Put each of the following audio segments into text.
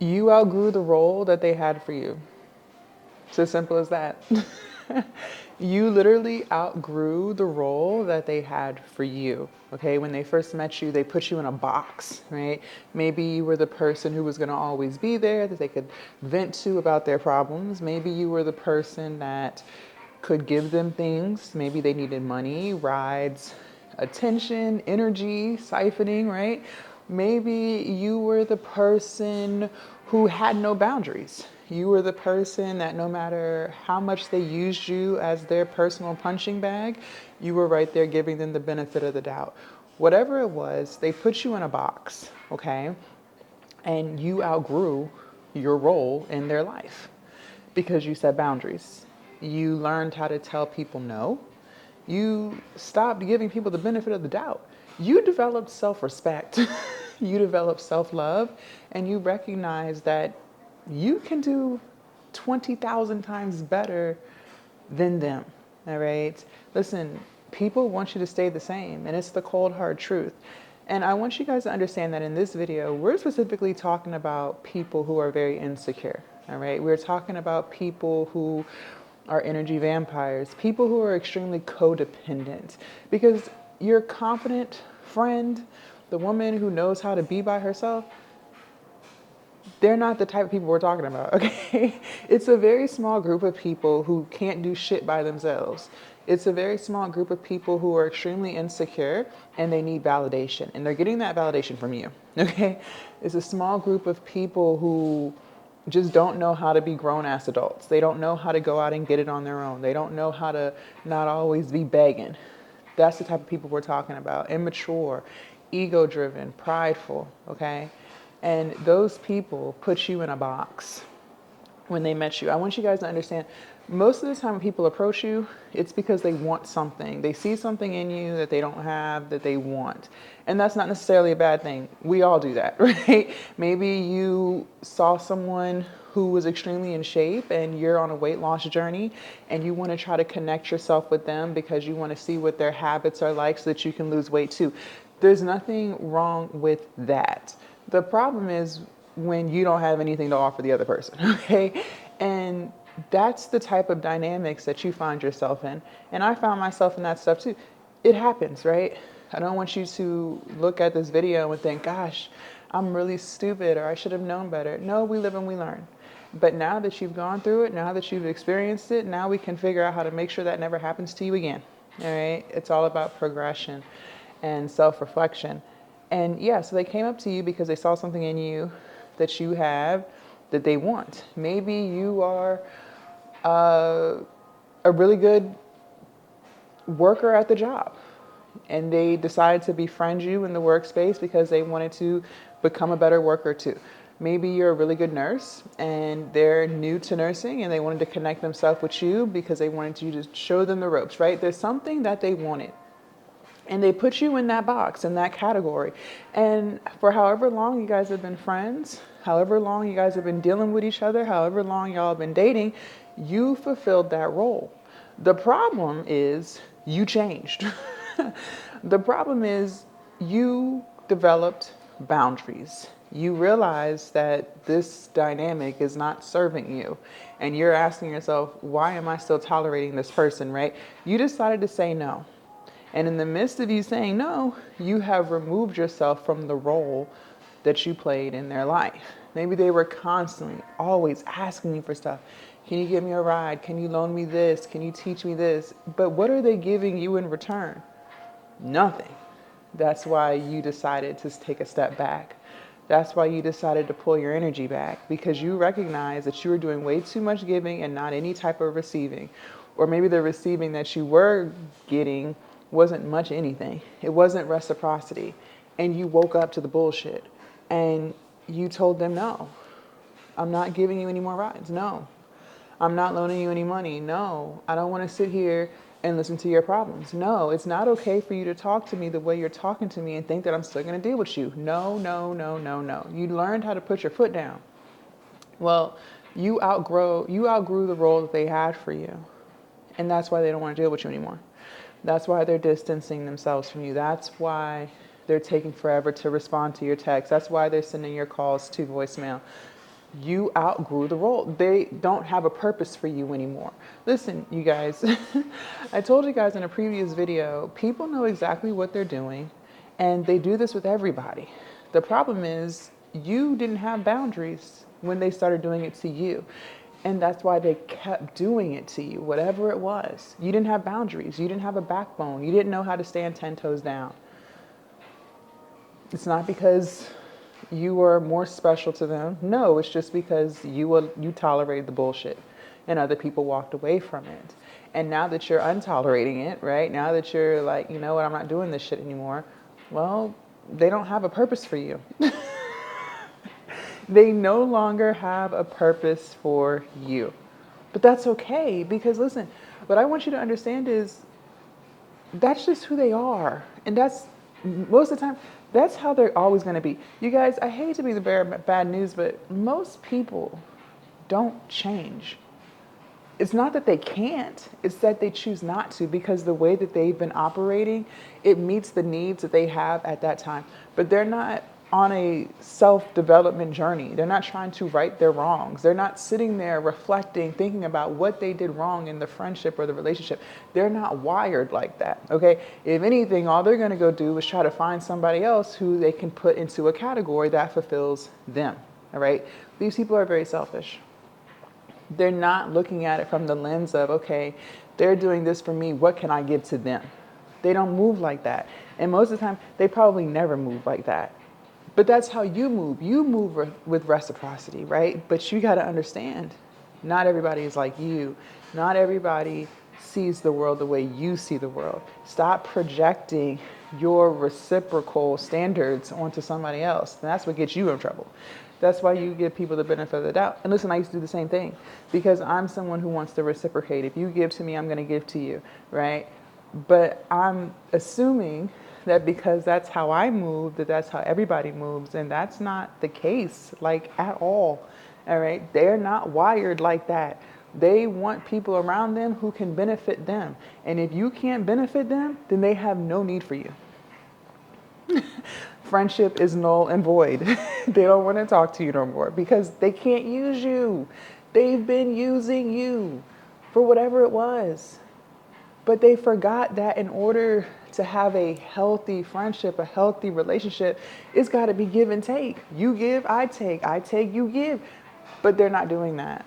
You outgrew the role that they had for you. It's as simple as that. You literally outgrew the role that they had for you. Okay, when they first met you, they put you in a box, right? Maybe you were the person who was going to always be there, that they could vent to about their problems. Maybe you were the person that could give them things. Maybe they needed money, rides, attention, energy, siphoning, right? Maybe you were the person who had no boundaries. You were the person that no matter how much they used you as their personal punching bag, you were right there giving them the benefit of the doubt. Whatever it was, they put you in a box, okay? And you outgrew your role in their life because you set boundaries. You learned how to tell people no. You stopped giving people the benefit of the doubt. You developed self respect, you developed self love, and you recognize that you can do 20,000 times better than them. All right? Listen, people want you to stay the same, and it's the cold, hard truth. And I want you guys to understand that in this video, we're specifically talking about people who are very insecure. All right? We're talking about people who are energy vampires, people who are extremely codependent. Because your confident friend, the woman who knows how to be by herself, they're not the type of people we're talking about, okay? It's a very small group of people who can't do shit by themselves. It's a very small group of people who are extremely insecure and they need validation. And they're getting that validation from you, okay? It's a small group of people who just don't know how to be grown-ass adults. They don't know how to go out and get it on their own. They don't know how to not always be begging. That's the type of people we're talking about. Immature, ego-driven, prideful, okay? And those people put you in a box when they met you. I want you guys to understand, most of the time when people approach you, it's because they want something. They see something in you that they don't have, that they want. And that's not necessarily a bad thing. We all do that, right? Maybe you saw someone who was extremely in shape and you're on a weight loss journey and you want to try to connect yourself with them because you want to see what their habits are like so that you can lose weight too. There's nothing wrong with that. The problem is when you don't have anything to offer the other person, okay? And that's the type of dynamics that you find yourself in. And I found myself in that stuff too. It happens, right? I don't want you to look at this video and think, gosh, I'm really stupid or I should have known better. No, we live and we learn. But now that you've gone through it, now that you've experienced it, now we can figure out how to make sure that never happens to you again. All right? It's all about progression and self-reflection. And yeah, so they came up to you because they saw something in you that you have that they want. Maybe you are a really good worker at the job and they decided to befriend you in the workspace because they wanted to become a better worker too. Maybe you're a really good nurse and they're new to nursing and they wanted to connect themselves with you because they wanted you to show them the ropes, right? There's something that they wanted. And they put you in that box, in that category. And for however long you guys have been friends, however long you guys have been dealing with each other, however long y'all have been dating, you fulfilled that role. The problem is you changed. The problem is you developed boundaries. You realize that this dynamic is not serving you. And you're asking yourself, why am I still tolerating this person, right? You decided to say no. And in the midst of you saying no, you have removed yourself from the role that you played in their life. Maybe they were constantly, always asking you for stuff. Can you give me a ride? Can you loan me this? Can you teach me this? But what are they giving you in return? Nothing. That's why you decided to take a step back. That's why you decided to pull your energy back, because you recognize that you were doing way too much giving and not any type of receiving. Or maybe the receiving that you were getting wasn't much anything. It wasn't reciprocity. And you woke up to the bullshit and you told them, no, I'm not giving you any more rides. No, I'm not loaning you any money. No, I don't want to sit here and listen to your problems. No, it's not okay for you to talk to me the way you're talking to me and think that I'm still going to deal with you. No, no, no, no, no. You learned how to put your foot down. Well, you outgrew the role that they had for you. And that's why they don't want to deal with you anymore. That's why they're distancing themselves from you. That's why they're taking forever to respond to your text. That's why they're sending your calls to voicemail. You outgrew the role. They don't have a purpose for you anymore. Listen, you guys, I told you guys in a previous video, people know exactly what they're doing, and they do this with everybody. The problem is you didn't have boundaries when they started doing it to you. And that's why they kept doing it to you, whatever it was. You didn't have boundaries. You didn't have a backbone. You didn't know how to stand 10 toes down. It's not because you were more special to them. No, it's just because you tolerated the bullshit and other people walked away from it. And now that you're untolerating it, right? Now that you're like, you know what, I'm not doing this shit anymore. Well, they don't have a purpose for you. They no longer have a purpose for you. But that's okay, because listen, what I want you to understand is that's just who they are. And that's most of the time, that's how they're always going to be. You guys, I hate to be the bearer of bad news, but most people don't change. It's not that they can't, it's that they choose not to, because the way that they've been operating, it meets the needs that they have at that time. But they're not on a self-development journey. They're not trying to right their wrongs. They're not sitting there reflecting, thinking about what they did wrong in the friendship or the relationship. They're not wired like that, okay? If anything, all they're gonna go do is try to find somebody else who they can put into a category that fulfills them, all right? These people are very selfish. They're not looking at it from the lens of, okay, they're doing this for me, what can I give to them? They don't move like that. And most of the time, they probably never move like that. But that's how you move. You move with reciprocity, right? But you got to understand, not everybody is like you. Not everybody sees the world the way you see the world. Stop projecting your reciprocal standards onto somebody else. And that's what gets you in trouble. That's why you give people the benefit of the doubt. And listen, I used to do the same thing because I'm someone who wants to reciprocate. If you give to me, I'm going to give to you, right? But I'm assuming that because that's how I move, that's how everybody moves. And that's not the case, like at all right? They're not wired like that. They want people around them who can benefit them. And if you can't benefit them, then they have no need for you. Friendship is null and void. They don't want to talk to you no more because they can't use you. They've been using you for whatever it was. But they forgot that in order to have a healthy friendship, a healthy relationship, it's got to be give and take. You give, I take, you give. But they're not doing that.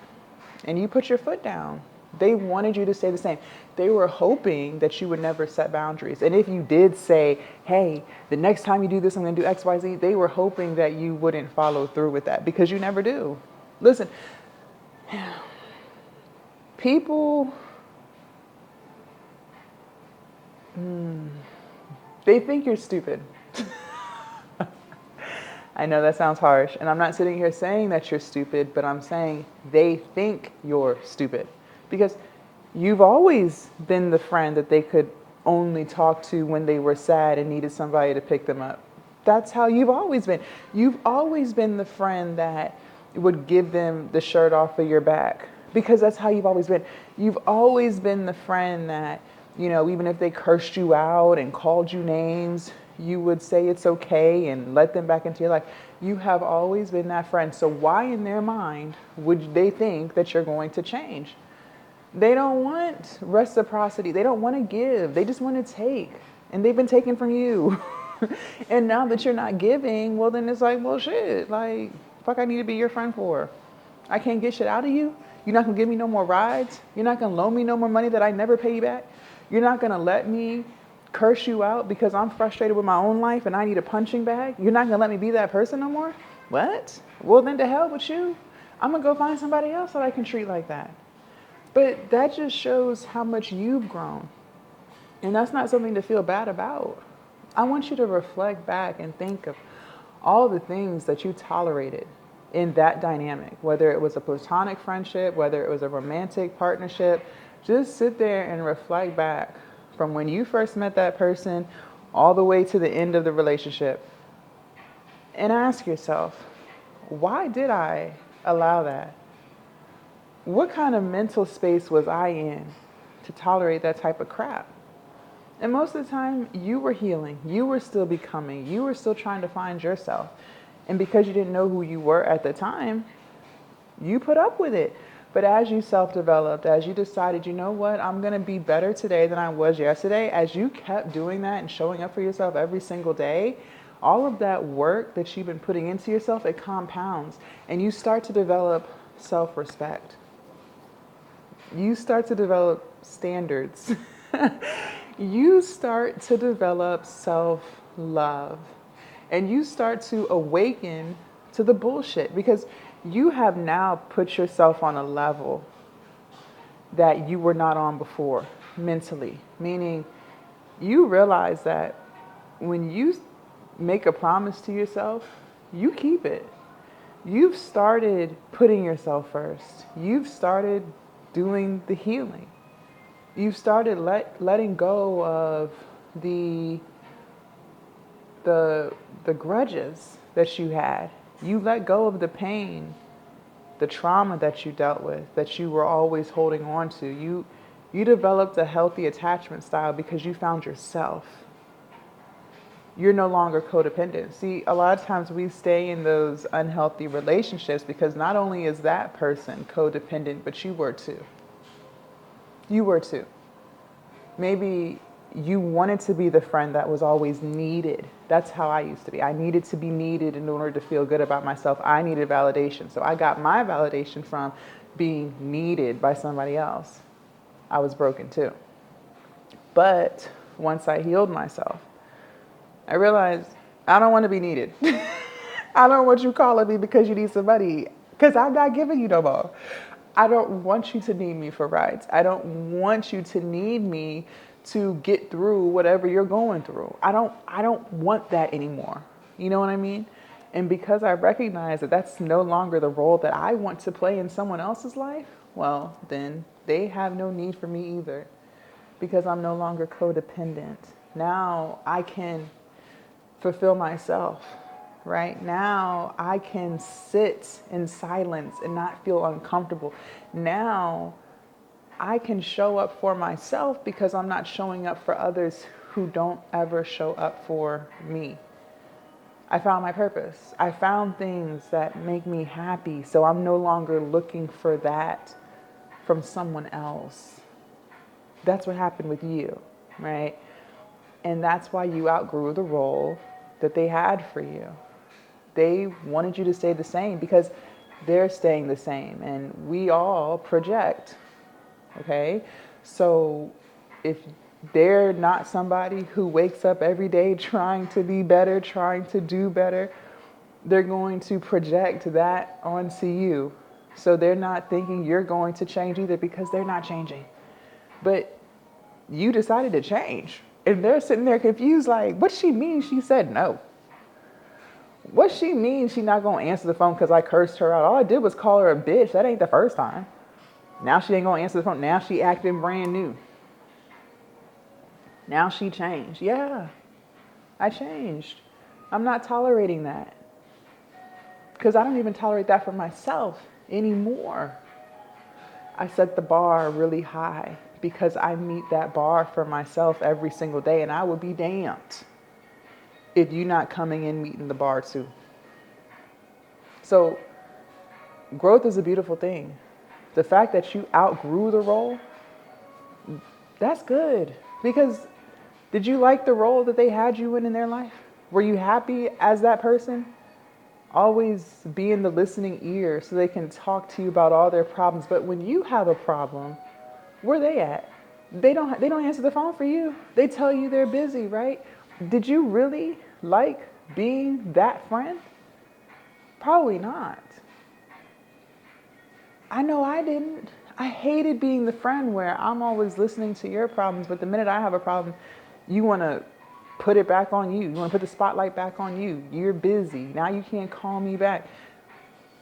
And you put your foot down. They wanted you to stay the same. They were hoping that you would never set boundaries. And if you did say, hey, the next time you do this, I'm going to do X, Y, Z, they were hoping that you wouldn't follow through with that because you never do. Listen, people... they think you're stupid. I know that sounds harsh, and I'm not sitting here saying that you're stupid, but I'm saying they think you're stupid because you've always been the friend that they could only talk to when they were sad and needed somebody to pick them up. That's how you've always been. You've always been the friend that would give them the shirt off of your back because that's how you've always been. You've always been the friend that, you know, even if they cursed you out and called you names, you would say it's okay and let them back into your life. You have always been that friend. So why in their mind would they think that you're going to change? They don't want reciprocity. They don't want to give. They just want to take. And they've been taken from you. And now that you're not giving, well, then it's like, well, shit, like, fuck I need to be your friend for? I can't get shit out of you? You're not going to give me no more rides? You're not going to loan me no more money that I never pay you back? You're not going to let me curse you out because I'm frustrated with my own life and I need a punching bag? You're not going to let me be that person no more? What? Well, then to hell with you. I'm going to go find somebody else that I can treat like that. But that just shows how much you've grown. And that's not something to feel bad about. I want you to reflect back and think of all the things that you tolerated in that dynamic, whether it was a platonic friendship, whether it was a romantic partnership. Just sit there and reflect back from when you first met that person all the way to the end of the relationship. And ask yourself, why did I allow that? What kind of mental space was I in to tolerate that type of crap? And most of the time, you were healing. You were still becoming. You were still trying to find yourself. And because you didn't know who you were at the time, You put up with it. But as you self-developed, as you decided, you know what, I'm going to be better today than I was yesterday, as you kept doing that and showing up for yourself every single day, all of that work that you've been putting into yourself, it compounds. And you start to develop self-respect. You start to develop standards. You start to develop self-love. And you start to awaken to the bullshit because you have now put yourself on a level that you were not on before mentally. Meaning you realize that when you make a promise to yourself, you keep it. You've started putting yourself first. You've started doing the healing. You've started letting go of the grudges that you had. You let go of the pain, the trauma that you dealt with, that you were always holding on to. You developed a healthy attachment style because you found yourself. You're no longer codependent. See, a lot of times we stay in those unhealthy relationships because not only is that person codependent, but you were too. You were too. Maybe you wanted to be the friend that was always needed. That's how I used to be. I needed to be needed in order to feel good about myself. I needed validation. So I got my validation from being needed by somebody else. I was broken too. But once I healed myself, I realized I don't want to be needed. I don't want you calling me because you need some money, because I'm not giving you no more. I don't want you to need me for rides. I don't want you to need me to get through whatever you're going through. I don't want that anymore. You know what I mean? And because I recognize that that's no longer the role that I want to play in someone else's life, well, then they have no need for me either, because I'm no longer codependent. Now I can fulfill myself. Right now, I can sit in silence and not feel uncomfortable. Now, I can show up for myself because I'm not showing up for others who don't ever show up for me. I found my purpose. I found things that make me happy, so I'm no longer looking for that from someone else. That's what happened with you, right? And that's why you outgrew the role that they had for you. They wanted you to stay the same because they're staying the same, and we all project, okay? So if they're not somebody who wakes up every day trying to be better, trying to do better, they're going to project that onto you. So they're not thinking you're going to change either because they're not changing. But you decided to change, and they're sitting there confused like, what she mean she said no? What she means she not gonna answer the phone because I cursed her out? All I did was call her a bitch. That ain't the first time. Now she ain't gonna answer the phone. Now she acting brand new. Now she changed. Yeah, I changed. I'm not tolerating that because I don't even tolerate that for myself anymore. I set the bar really high because I meet that bar for myself every single day, and I would be damned if you're not coming in meeting the bar too. So growth is a beautiful thing. The fact that you outgrew the role, that's good. Because did you like the role that they had you in their life? Were you happy as that person? Always be in the listening ear so they can talk to you about all their problems. But when you have a problem, where they at? They don't answer the phone for you. They tell you they're busy, right? Did you really like being that friend? Probably not. I know I didn't. I hated being the friend where I'm always listening to your problems, but the minute I have a problem, you want to put it back on you. You want to put the spotlight back on you. You're busy. Now you can't call me back.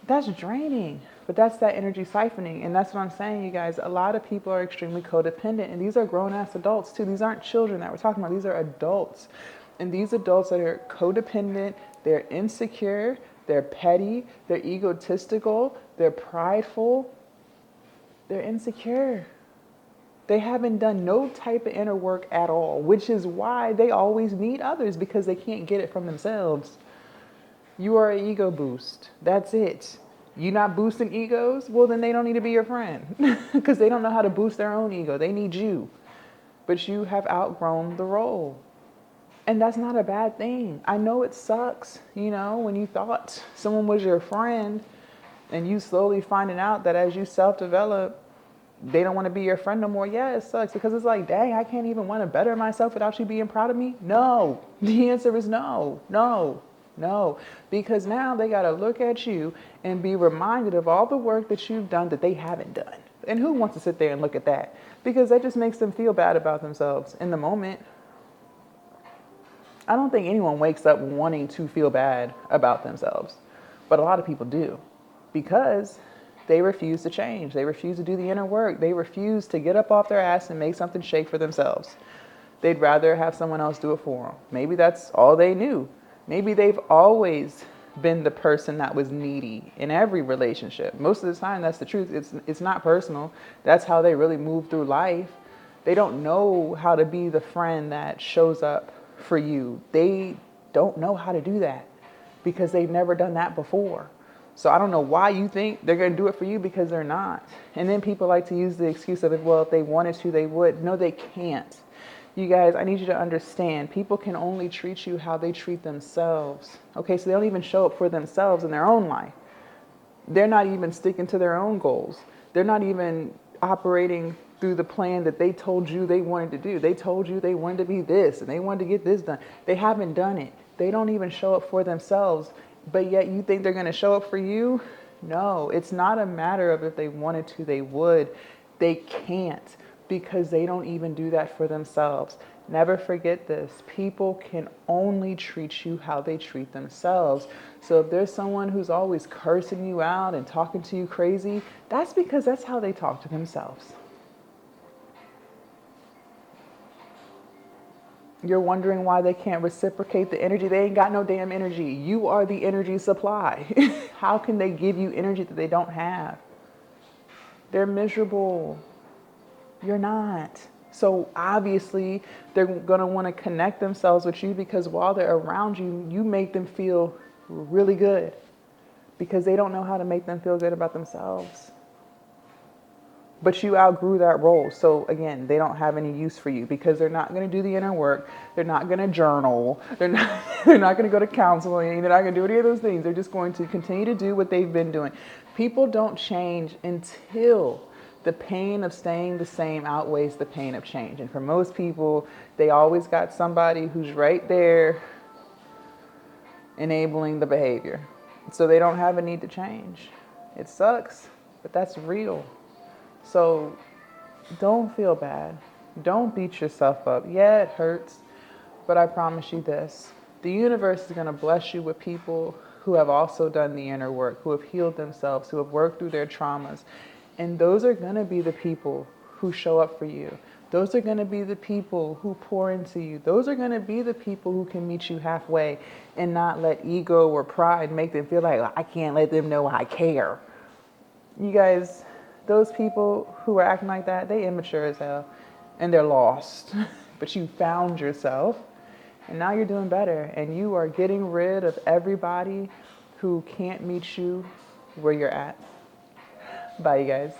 That's draining, but that's that energy siphoning. And that's what I'm saying, you guys. A lot of people are extremely codependent, and these are grown-ass adults too. These aren't children that we're talking about. These are adults. And these adults that are codependent, they're insecure, they're petty, they're egotistical, they're prideful, they're insecure. They haven't done no type of inner work at all, which is why they always need others, because they can't get it from themselves. You are an ego boost. That's it. You not boosting egos? Well, then they don't need to be your friend because they don't know how to boost their own ego. They need you. But you have outgrown the role. And that's not a bad thing. I know it sucks, when you thought someone was your friend and you slowly finding out that as you self-develop, they don't want to be your friend no more. Yeah, it sucks because it's like, dang, I can't even want to better myself without you being proud of me. No, the answer is no, no, no. Because now they got to look at you and be reminded of all the work that you've done that they haven't done. And who wants to sit there and look at that? Because that just makes them feel bad about themselves in the moment. I don't think anyone wakes up wanting to feel bad about themselves, but a lot of people do because they refuse to change. They refuse to do the inner work. They refuse to get up off their ass and make something shake for themselves. They'd rather have someone else do it for them. Maybe that's all they knew. Maybe they've always been the person that was needy in every relationship. Most of the time, that's the truth. It's not personal. That's how they really move through life. They don't know how to be the friend that shows up for you. They don't know how to do that because they've never done that before. So I don't know why you think they're going to do it for you, because they're not. And then people like to use the excuse of it, well, if they wanted to, they would. No, they can't. You guys, I need you to understand, people can only treat you how they treat themselves. Okay, so they don't even show up for themselves in their own life. They're not even sticking to their own goals. They're not even operating through the plan that they told you they wanted to do. They told you they wanted to be this and they wanted to get this done. They haven't done it. They don't even show up for themselves, but yet you think they're going to show up for you? No, it's not a matter of if they wanted to, they would. They can't, because they don't even do that for themselves. Never forget this. People can only treat you how they treat themselves. So if there's someone who's always cursing you out and talking to you crazy, that's because that's how they talk to themselves. You're wondering why they can't reciprocate the energy. They ain't got no damn energy. You are the energy supply. How can they give you energy that they don't have? They're miserable. You're not. So obviously they're going to want to connect themselves with you, because while they're around you, you make them feel really good, because they don't know how to make them feel good about themselves. But you outgrew that role. So again, they don't have any use for you, because they're not going to do the inner work. They're not going to journal. They're not going to go to counseling. They're not going to do any of those things. They're just going to continue to do what they've been doing. People don't change until the pain of staying the same outweighs the pain of change. And for most people, they always got somebody who's right there enabling the behavior. So they don't have a need to change. It sucks, but that's real. So don't feel bad. Don't beat yourself up. Yeah, it hurts, but I promise you this. The universe is going to bless you with people who have also done the inner work, who have healed themselves, who have worked through their traumas. And those are going to be the people who show up for you. Those are going to be the people who pour into you. Those are going to be the people who can meet you halfway and not let ego or pride make them feel like, I can't let them know I care. You guys, those people who are acting like that, they immature as hell and they're lost. But you found yourself and now you're doing better, and you are getting rid of everybody who can't meet you where you're at. Bye, you guys.